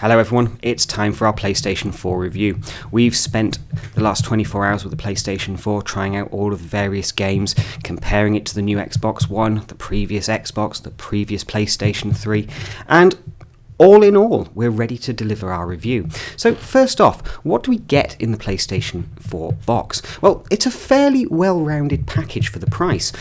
Hello everyone, it's time for our PlayStation 4 review. We've spent the last 24 hours with the PlayStation 4 trying out all of the various games, comparing it to the new Xbox One, the previous Xbox, the previous PlayStation 3, and all in all, we're ready to deliver our review. So first off, what do we get in the PlayStation 4 box? Well, it's a fairly well-rounded package for the price.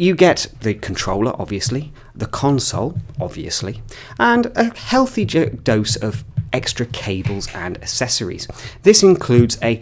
You get the controller, obviously, the console, obviously, and a healthy dose of extra cables and accessories. This includes a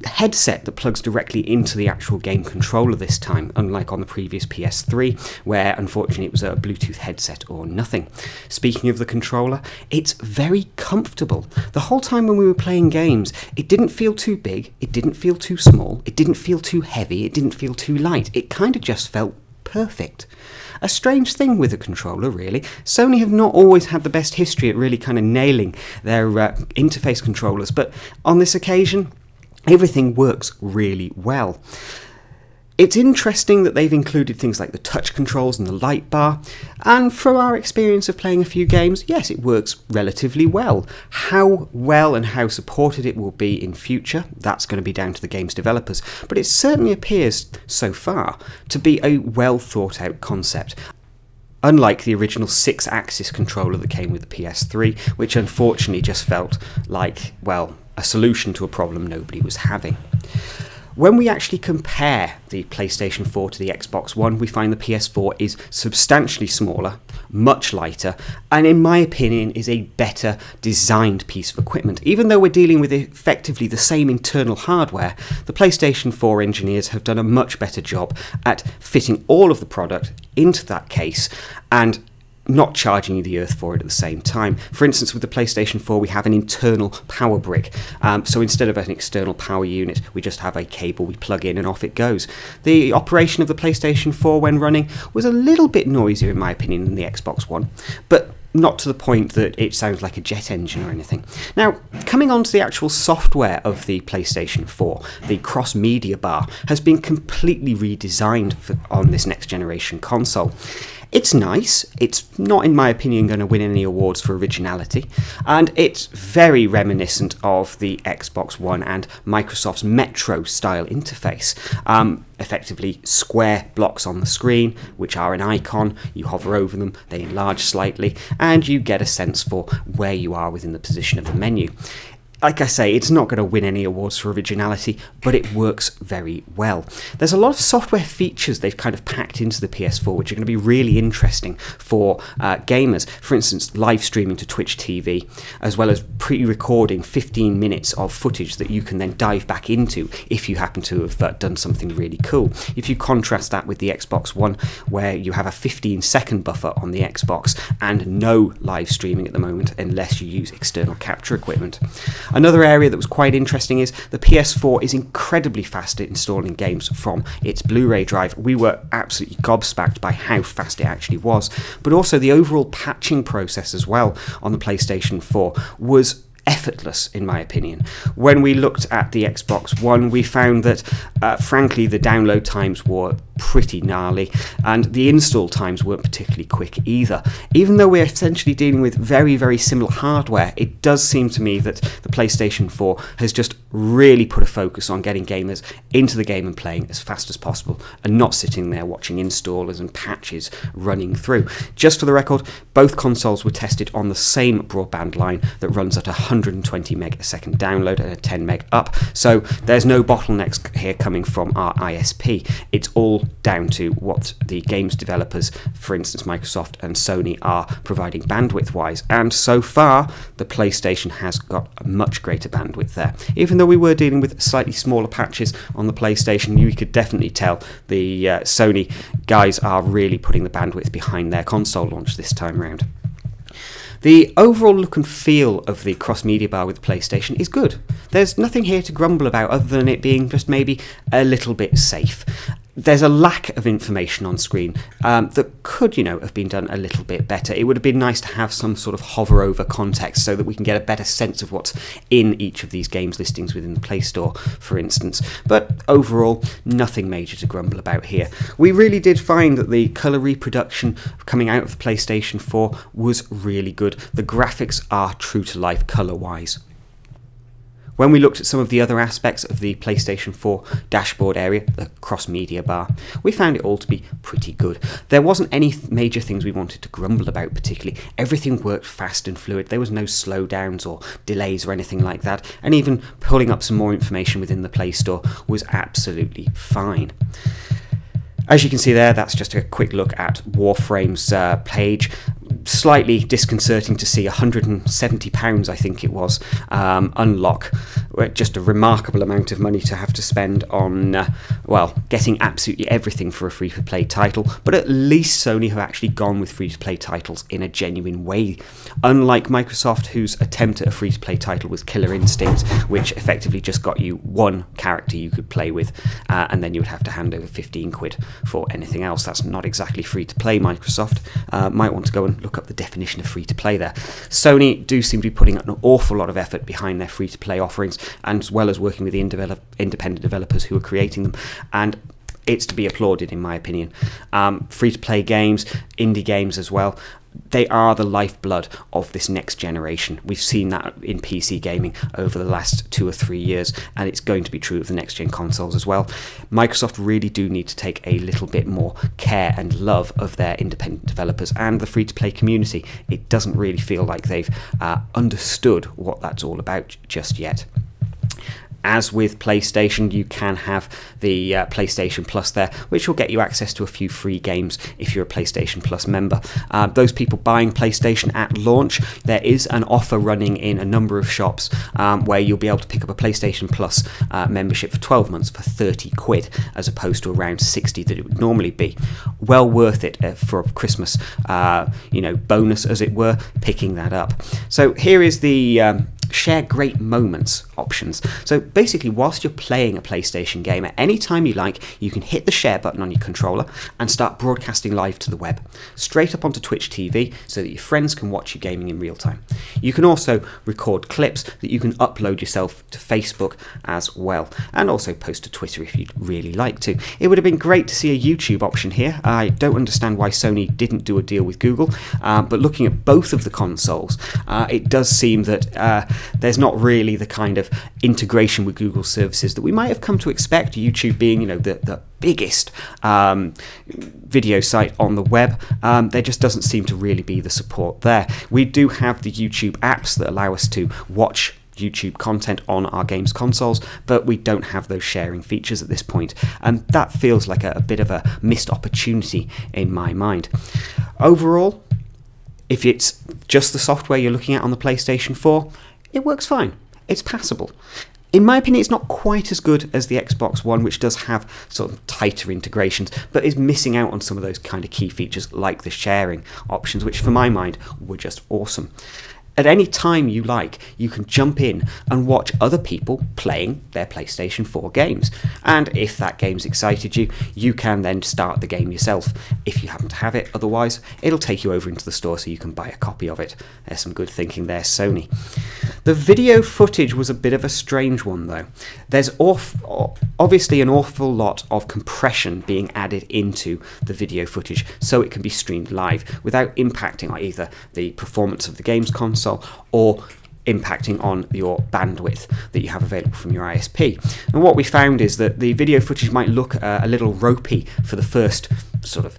headset that plugs directly into the actual game controller this time, unlike on the previous PS3, where unfortunately it was a Bluetooth headset or nothing. Speaking of the controller, it's very comfortable. The whole time when we were playing games, it didn't feel too big, it didn't feel too small, it didn't feel too heavy, it didn't feel too light. It kind of just felt perfect. A strange thing with a controller, really. Sony have not always had the best history at really kind of nailing their interface controllers, but on this occasion, everything works really well. It's interesting that they've included things like the touch controls and the light bar, and from our experience of playing a few games, yes, it works relatively well. How well and how supported it will be in future, that's going to be down to the game's developers, but it certainly appears so far to be a well thought out concept. Unlike the original 6-axis controller that came with the PS3, which unfortunately just felt like, well, a solution to a problem nobody was having. When we actually compare the PlayStation 4 to the Xbox One, we find the PS4 is substantially smaller, much lighter, and in my opinion is a better designed piece of equipment. Even though we're dealing with effectively the same internal hardware, the PlayStation 4 engineers have done a much better job at fitting all of the product into that case and not charging you the earth for it at the same time. For instance, with the PlayStation 4 we have an internal power brick, so instead of an external power unit we just have a cable we plug in and off it goes. The operation of the PlayStation 4 when running was a little bit noisier in my opinion than the Xbox One, but not to the point that it sounds like a jet engine or anything. Now, coming on to the actual software of the PlayStation 4, the cross-media bar has been completely redesigned on this next generation console. It's nice, it's not in my opinion going to win any awards for originality, and it's very reminiscent of the Xbox One and Microsoft's Metro style interface. Effectively square blocks on the screen, which are an icon, you hover over them, they enlarge slightly, and you get a sense for where you are within the position of the menu. Like I say, it's not going to win any awards for originality, but it works very well. There's a lot of software features they've kind of packed into the PS4 which are going to be really interesting for gamers. For instance, live streaming to Twitch TV, as well as pre-recording 15 minutes of footage that you can then dive back into if you happen to have done something really cool. If you contrast that with the Xbox One, where you have a 15-second buffer on the Xbox and no live streaming at the moment unless you use external capture equipment. Another area that was quite interesting is the PS4 is incredibly fast at installing games from its Blu-ray drive. We were absolutely gobsmacked by how fast it actually was, but also the overall patching process as well on the PlayStation 4 was effortless in my opinion. When we looked at the Xbox One, we found that frankly the download times were pretty gnarly and the install times weren't particularly quick either. Even though we're essentially dealing with very similar hardware, it does seem to me that the PlayStation 4 has just really put a focus on getting gamers into the game and playing as fast as possible and not sitting there watching installers and patches running through. Just for the record, both consoles were tested on the same broadband line that runs at 120 meg a second download and a 10 meg up, so there's no bottlenecks here coming from our ISP. It's all down to what the games developers, for instance Microsoft and Sony, are providing bandwidth wise, and so far the PlayStation has got a much greater bandwidth there. Even though we were dealing with slightly smaller patches on the PlayStation, you could definitely tell the Sony guys are really putting the bandwidth behind their console launch this time around. The overall look and feel of the cross-media bar with the PlayStation is good. There's nothing here to grumble about other than it being just maybe a little bit safe. there's a lack of information on screen that could, have been done a little bit better. It would have been nice to have some sort of hover over context so that we can get a better sense of what's in each of these games listings within the Play Store, for instance. But overall, nothing major to grumble about here. We really did find that the colour reproduction coming out of the PlayStation 4 was really good. The graphics are true to life colour-wise. When we looked at some of the other aspects of the PlayStation 4 dashboard area, the cross-media bar, we found it all to be pretty good. There wasn't any major things we wanted to grumble about particularly. Everything worked fast and fluid. There was no slowdowns or delays or anything like that, and even pulling up some more information within the Play Store was absolutely fine. As you can see there, that's just a quick look at Warframe's page. Slightly disconcerting to see £170, I think it was, unlock. Just a remarkable amount of money to have to spend on, well, getting absolutely everything for a free-to-play title, but at least Sony have actually gone with free-to-play titles in a genuine way. Unlike Microsoft, whose attempt at a free-to-play title was Killer Instinct, which effectively just got you one character you could play with, and then you would have to hand over 15 quid for anything else. That's not exactly free-to-play, Microsoft. Might want to go and look up the definition of free-to-play there. Sony do seem to be putting an awful lot of effort behind their free-to-play offerings, and as well as working with the independent developers who are creating them, and it's to be applauded in my opinion. Free-to-play games, indie games as well, they are the lifeblood of this next generation. We've seen that in PC gaming over the last 2 or 3 years, and it's going to be true of the next gen consoles as well. Microsoft really do need to take a little bit more care and love of their independent developers and the free-to-play community. It doesn't really feel like they've understood what that's all about just yet. As with PlayStation, you can have the PlayStation Plus there, which will get you access to a few free games if you're a PlayStation Plus member. Those people buying PlayStation at launch, there is an offer running in a number of shops where you'll be able to pick up a PlayStation Plus membership for 12 months for 30 quid, as opposed to around 60 that it would normally be. Well worth it for a Christmas bonus, as it were, picking that up. So here is the share great moments options. So basically, whilst you're playing a PlayStation game, at any time you like, you can hit the share button on your controller and start broadcasting live to the web, straight up onto Twitch TV, so that your friends can watch you gaming in real time. You can also record clips that you can upload yourself to Facebook as well, and also post to Twitter if you'd really like to. It would have been great to see a YouTube option here. I don't understand why Sony didn't do a deal with Google, but looking at both of the consoles, it does seem that there's not really the kind of integration with Google services that we might have come to expect, YouTube being, the biggest video site on the web. There just doesn't seem to really be the support there. We do have the YouTube apps that allow us to watch YouTube content on our games consoles, but we don't have those sharing features at this point, and that feels like a bit of a missed opportunity in my mind. Overall, if it's just the software you're looking at on the PlayStation 4, it works fine. It's passable. In my opinion, it's not quite as good as the Xbox One, which does have sort of tighter integrations, but is missing out on some of those kind of key features like the sharing options, which for my mind were just awesome. At any time you like, you can jump in and watch other people playing their PlayStation 4 games. And if that game's excited you, you can then start the game yourself if you happen to have it. Otherwise, it'll take you over into the store so you can buy a copy of it. There's some good thinking there, Sony. The video footage was a bit of a strange one, though. There's obviously an awful lot of compression being added into the video footage so it can be streamed live without impacting on either the performance of the game's console or impacting on your bandwidth that you have available from your ISP. And what we found is that the video footage might look a little ropey for the first sort of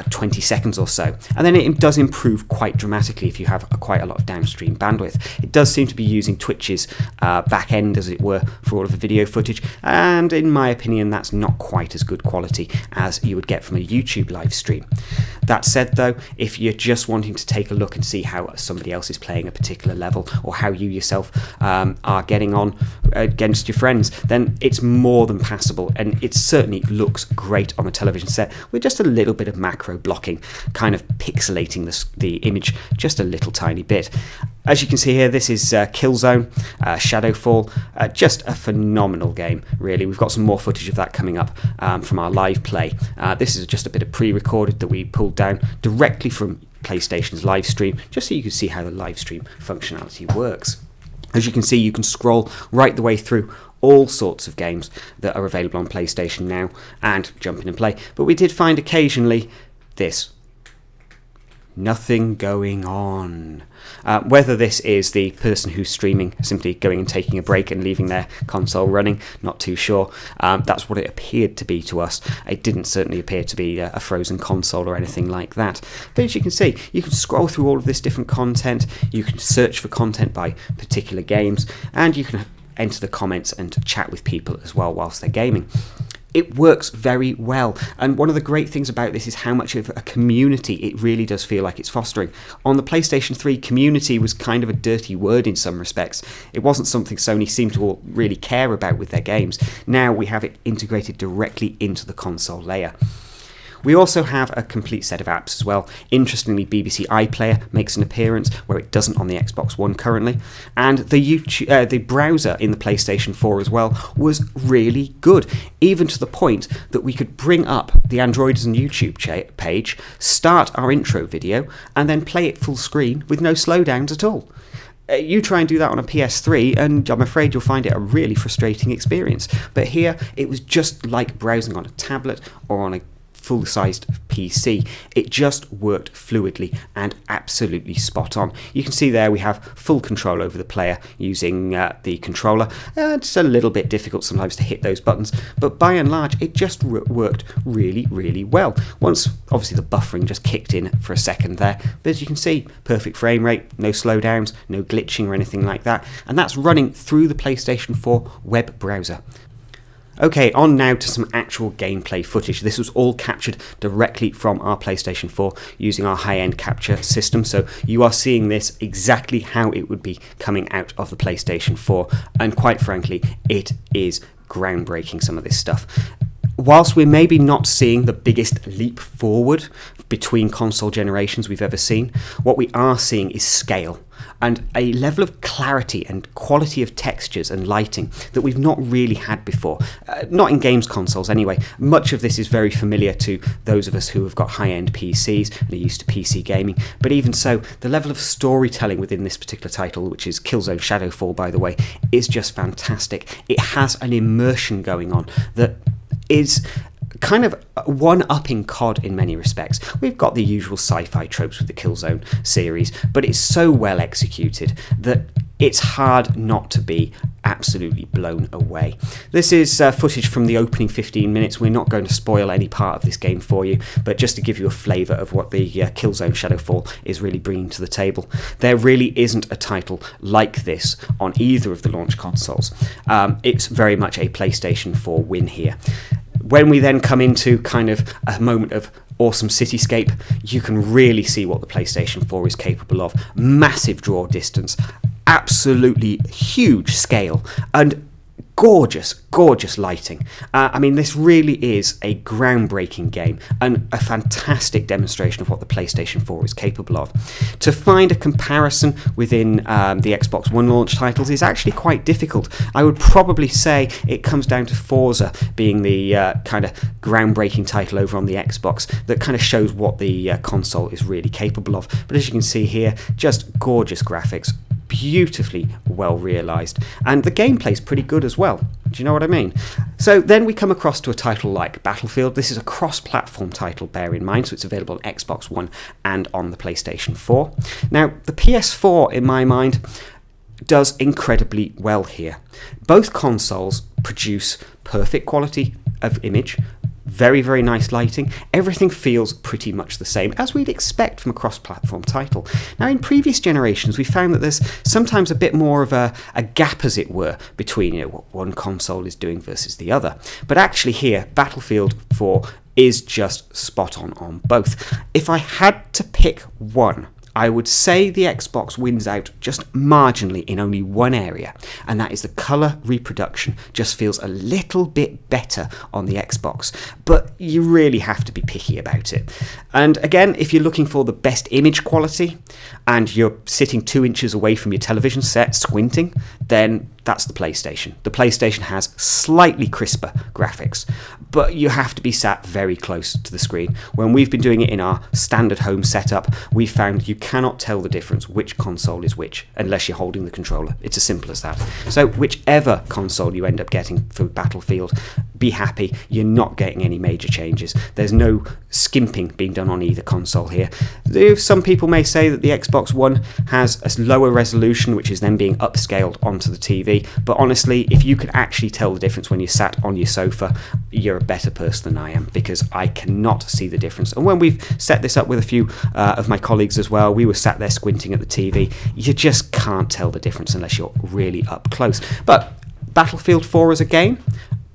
20 seconds or so, and then it does improve quite dramatically if you have quite a lot of downstream bandwidth. It does seem to be using Twitch's back end, as it were, for all of the video footage, and in my opinion that's not quite as good quality as you would get from a YouTube live stream. That said though, if you're just wanting to take a look and see how somebody else is playing a particular level, or how you yourself are getting on against your friends, then it's more than passable, and it certainly looks great on a television set with just a little bit of macro blocking, kind of pixelating the image just a little tiny bit. As you can see here, this is KillZone Shadowfall, just a phenomenal game, really. We've got some more footage of that coming up from our live play. This is just a bit of pre-recorded that we pulled down directly from PlayStation's live stream, just so you can see how the live stream functionality works. As you can see, you can scroll right the way through all sorts of games that are available on PlayStation now and jump in and play. But we did find occasionally this. Nothing going on. Whether this is the person who's streaming simply going and taking a break and leaving their console running, not too sure. That's what it appeared to be to us. It didn't certainly appear to be a frozen console or anything like that. But as you can see, you can scroll through all of this different content, you can search for content by particular games, and you can enter the comments and chat with people as well whilst they're gaming. It works very well, and one of the great things about this is how much of a community it really does feel like it's fostering. On the PlayStation 3, community was kind of a dirty word in some respects. It wasn't something Sony seemed to all really care about with their games. Now we have it integrated directly into the console layer. We also have a complete set of apps as well. Interestingly, BBC iPlayer makes an appearance where it doesn't on the Xbox One currently, and the browser in the PlayStation 4 as well was really good, even to the point that we could bring up the Androidizen YouTube page, start our intro video, and then play it full screen with no slowdowns at all. You try and do that on a PS3 and I'm afraid you'll find it a really frustrating experience. But here it was just like browsing on a tablet or on a full-sized PC. It just worked fluidly and absolutely spot on. You can see there we have full control over the player using the controller. It's a little bit difficult sometimes to hit those buttons, but by and large it just worked really, really well. Once obviously the buffering just kicked in for a second there, but as you can see, perfect frame rate, no slowdowns, no glitching or anything like that, and that's running through the PlayStation 4 web browser. Okay, on now to some actual gameplay footage. This was all captured directly from our PlayStation 4 using our high-end capture system, so you are seeing this exactly how it would be coming out of the PlayStation 4, and quite frankly, it is groundbreaking, some of this stuff. Whilst we're maybe not seeing the biggest leap forward between console generations we've ever seen, what we are seeing is scale and a level of clarity and quality of textures and lighting that we've not really had before. Not in games consoles anyway. Much of this is very familiar to those of us who have got high-end PCs and are used to PC gaming, but even so, the level of storytelling within this particular title, which is KillZone Shadowfall by the way, is just fantastic. It has an immersion going on that is kind of one-upping COD in many respects. We've got the usual sci-fi tropes with the KillZone series, but it's so well executed that it's hard not to be absolutely blown away. This is footage from the opening 15 minutes. We're not going to spoil any part of this game for you, but just to give you a flavour of what the KillZone Shadowfall is really bringing to the table. There really isn't a title like this on either of the launch consoles. It's very much a PlayStation 4 win here. When we then come into kind of a moment of awesome cityscape, you can really see what the PlayStation 4 is capable of. Massive draw distance, absolutely huge scale, and gorgeous, gorgeous lighting. I mean, this really is a groundbreaking game and a fantastic demonstration of what the PlayStation 4 is capable of. To find a comparison within the Xbox One launch titles is actually quite difficult. I would probably say it comes down to Forza being the kind of groundbreaking title over on the Xbox that kind of shows what the console is really capable of. But as you can see here, just gorgeous graphics, beautifully well realised, and the gameplay's pretty good as well. Do you know what I mean? So then we come across to a title like Battlefield. This is a cross-platform title, bear in mind, so it's available on Xbox One and on the PlayStation 4. Now, the PS4, in my mind, does incredibly well here. Both consoles produce perfect quality of image, very, very nice lighting. Everything feels pretty much the same, as we'd expect from a cross-platform title. Now, in previous generations, we found that there's sometimes a bit more of a gap, as it were, between what one console is doing versus the other. But actually here, Battlefield 4 is just spot on both. If I had to pick one I would say the Xbox wins out just marginally in only one area, and that is the colour reproduction just feels a little bit better on the Xbox, but you really have to be picky about it. And again, if you're looking for the best image quality and you're sitting 2 inches away from your television set squinting, then that's the PlayStation. The PlayStation has slightly crisper graphics, but you have to be sat very close to the screen. When we've been doing it in our standard home setup, we found you cannot tell the difference which console is which unless you're holding the controller. It's as simple as that. So whichever console you end up getting for Battlefield, be happy. You're not getting any major changes. There's no skimping being done on either console here. Some people may say that the Xbox One has a lower resolution, which is then being upscaled onto the TV, but honestly, if you could actually tell the difference when you sat on your sofa, you're a better person than I am, because I cannot see the difference. And when we've set this up with a few of my colleagues as well, we were sat there squinting at the TV. You just can't tell the difference unless you're really up close. But Battlefield 4 as a game,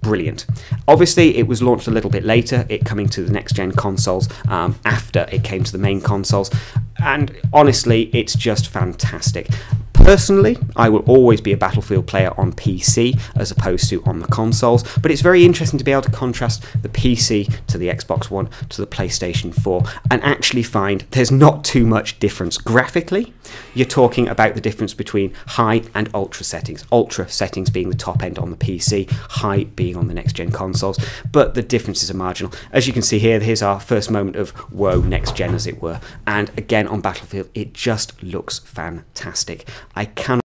brilliant. Obviously, it was launched a little bit later, it coming to the next-gen consoles after it came to the main consoles, and honestly, it's just fantastic. Personally, I will always be a Battlefield player on PC as opposed to on the consoles, but it's very interesting to be able to contrast the PC to the Xbox One to the PlayStation 4 and actually find there's not too much difference. Graphically, you're talking about the difference between high and ultra settings. Ultra settings being the top end on the PC, high being on the next-gen consoles, but the differences are marginal. As you can see here, here's our first moment of whoa, next-gen as it were, and again on Battlefield, it just looks fantastic. I cannot